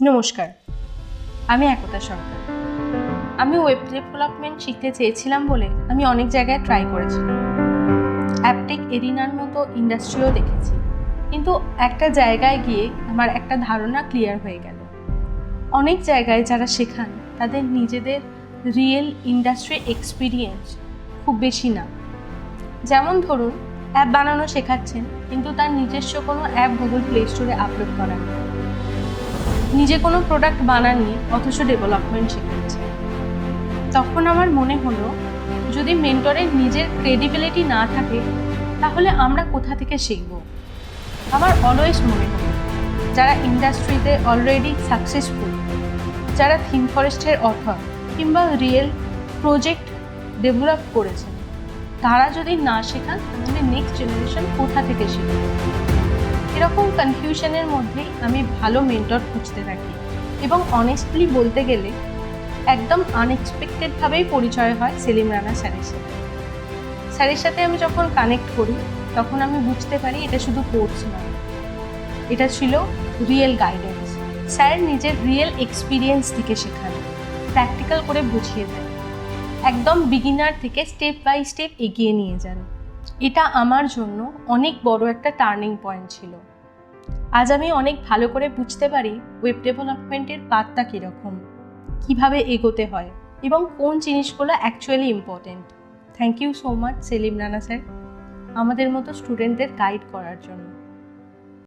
নমস্কার, আমি একতা সরকার। আমি ওয়েব ডেভেলপমেন্ট শিখতে চেয়েছিলাম বলে আমি অনেক জায়গায় ট্রাই করেছিলাম। অ্যাপটেক এরিনার মতো ইন্ডাস্ট্রিও দেখেছি, কিন্তু একটা জায়গায় গিয়ে আমার একটা ধারণা ক্লিয়ার হয়ে গেল। অনেক জায়গায় যারা শেখান তাদের নিজেদের রিয়েল ইন্ডাস্ট্রি এক্সপিরিয়েন্স খুব বেশি না। যেমন ধরুন, অ্যাপ বানানো শেখাচ্ছেন, কিন্তু তার নিজস্ব কোনো অ্যাপ গুগল প্লে স্টোরে আপলোড করা নেই। নিজে কোনো প্রোডাক্ট বানাননি, অথচ ডেভেলপমেন্ট শেখাচ্ছে। তখন আমার মনে হলো, যদি মেন্টরের নিজের ক্রেডিবিলিটি না থাকে তাহলে আমরা কোথা থেকে শিখব? আমার অলওয়েজ মনে হলো, যারা ইন্ডাস্ট্রিতে অলরেডি সাকসেসফুল, যারা থিম ফরেস্টের অথর কিংবা রিয়েল প্রজেক্ট ডেভেলপ করেছেন, তারা যদি না শেখান তাহলে নেক্সট জেনারেশন কোথা থেকে শিখবে? এরকম কনফিউশনের মধ্যেই আমি ভালো মেন্টর খুঁজতে থাকি, এবং অনেস্টলি বলতে গেলে একদম আনএক্সপেক্টেডভাবেই পরিচয় হয় সেলিম রানা স্যারের সাথে আমি যখন কানেক্ট করি তখন আমি বুঝতে পারি এটা শুধু কোর্স নয়, এটা ছিল রিয়েল গাইডেন্স। স্যার নিজের রিয়েল এক্সপিরিয়েন্স থেকে শেখান, প্র্যাকটিক্যাল করে বুঝিয়ে দেন, একদম বিগিনার থেকে স্টেপ বাই স্টেপ এগিয়ে নিয়ে যান। এটা আমার জন্য অনেক বড় একটা টার্নিং পয়েন্ট ছিল। আজ আমি অনেক ভালো করে বুঝতে পারি ওয়েব ডেভেলপমেন্টের পাথটা কীরকম, কীভাবে এগোতে হয় এবং কোন জিনিসগুলো actually important. Thank you so much Selim Rana sir, আমাদের মতো স্টুডেন্টদের গাইড করার জন্য।